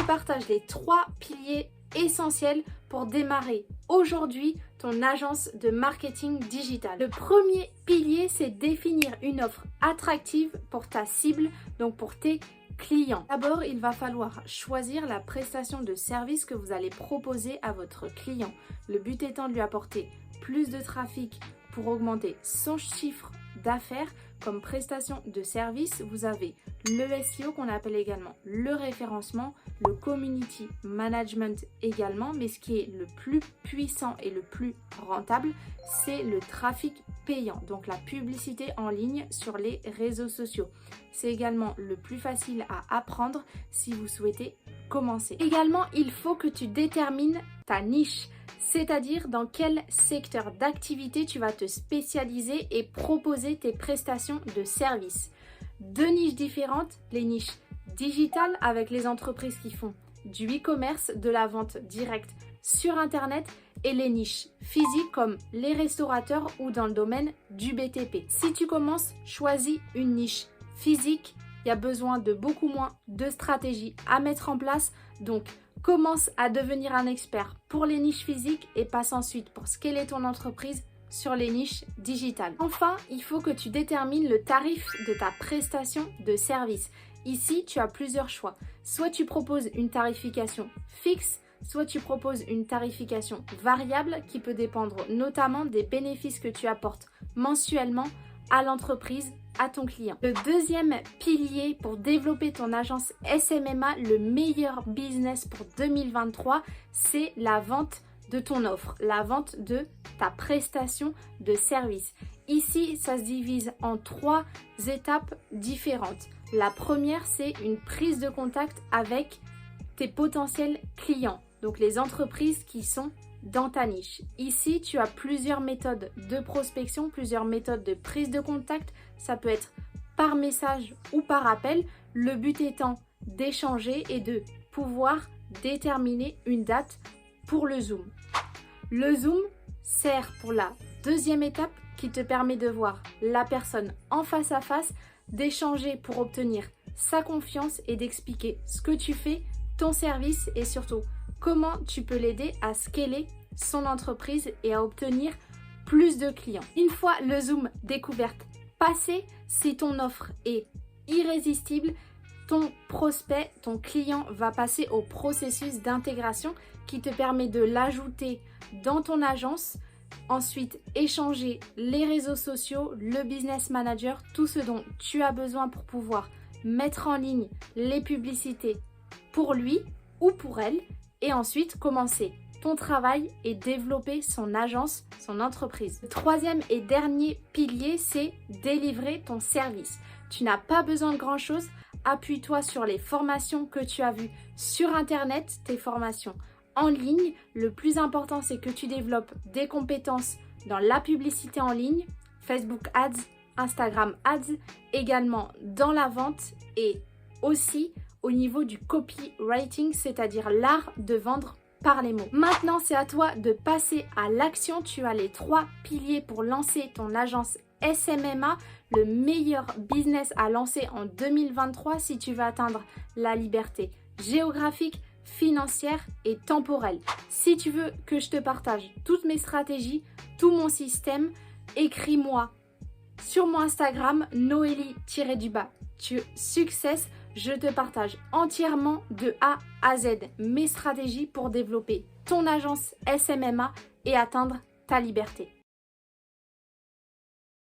te partage les 3 piliers essentiels pour démarrer aujourd'hui ton agence de marketing digital. Le premier pilier, c'est définir une offre attractive pour ta cible, donc pour tes clients. D'abord, il va falloir choisir la prestation de service que vous allez proposer à votre client. Le but étant de lui apporter plus de trafic pour augmenter son chiffre d'affaires. Comme prestation de service, vous avez le SEO qu'on appelle également le référencement, le community management également, mais ce qui est le plus puissant et le plus rentable, c'est le trafic payant, donc la publicité en ligne sur les réseaux sociaux. C'est également le plus facile à apprendre si vous souhaitez commencer. Également, il faut que tu détermines ta niche. C'est-à-dire dans quel secteur d'activité tu vas te spécialiser et proposer tes prestations de services. 2 niches différentes, les niches digitales avec les entreprises qui font du e-commerce, de la vente directe sur Internet, et les niches physiques comme les restaurateurs ou dans le domaine du BTP. Si tu commences, choisis une niche physique. Il y a besoin de beaucoup moins de stratégies à mettre en place, donc commence à devenir un expert pour les niches physiques et passe ensuite pour scaler ton entreprise sur les niches digitales. Enfin, il faut que tu détermines le tarif de ta prestation de service. Ici, tu as plusieurs choix. Soit tu proposes une tarification fixe, soit tu proposes une tarification variable qui peut dépendre notamment des bénéfices que tu apportes mensuellement à l'entreprise, à ton client. Le deuxième pilier pour développer ton agence SMMA, le meilleur business pour 2023, c'est la vente de ton offre, la vente de ta prestation de service. Ici, ça se divise en 3 étapes différentes. La première, c'est une prise de contact avec tes potentiels clients, donc les entreprises qui sont dans ta niche. Ici, tu as plusieurs méthodes de prospection, plusieurs méthodes de prise de contact. Ça peut être par message ou par appel. Le but étant d'échanger et de pouvoir déterminer une date pour le Zoom. Le Zoom sert pour la deuxième étape qui te permet de voir la personne en face à face, d'échanger pour obtenir sa confiance et d'expliquer ce que tu fais, ton service et surtout comment tu peux l'aider à scaler son entreprise et à obtenir plus de clients. Une fois le Zoom découverte passé, si ton offre est irrésistible, ton prospect, ton client va passer au processus d'intégration qui te permet de l'ajouter dans ton agence. Ensuite, échanger les réseaux sociaux, le business manager, tout ce dont tu as besoin pour pouvoir mettre en ligne les publicités pour lui ou pour elle. Et ensuite, commencer ton travail et développer son agence, son entreprise. Le troisième et dernier pilier, c'est délivrer ton service. Tu n'as pas besoin de grand-chose. Appuie-toi sur les formations que tu as vues sur Internet, tes formations en ligne. Le plus important, c'est que tu développes des compétences dans la publicité en ligne, Facebook Ads, Instagram Ads, également dans la vente et aussi au niveau du copywriting, c'est-à-dire l'art de vendre par les mots. Maintenant, c'est à toi de passer à l'action. Tu as les 3 piliers pour lancer ton agence SMMA, le meilleur business à lancer en 2023 si tu veux atteindre la liberté géographique, financière et temporelle. Si tu veux que je te partage toutes mes stratégies, tout mon système, écris-moi sur mon Instagram Noélie-Success. Je te partage entièrement de A à Z mes stratégies pour développer ton agence SMMA et atteindre ta liberté.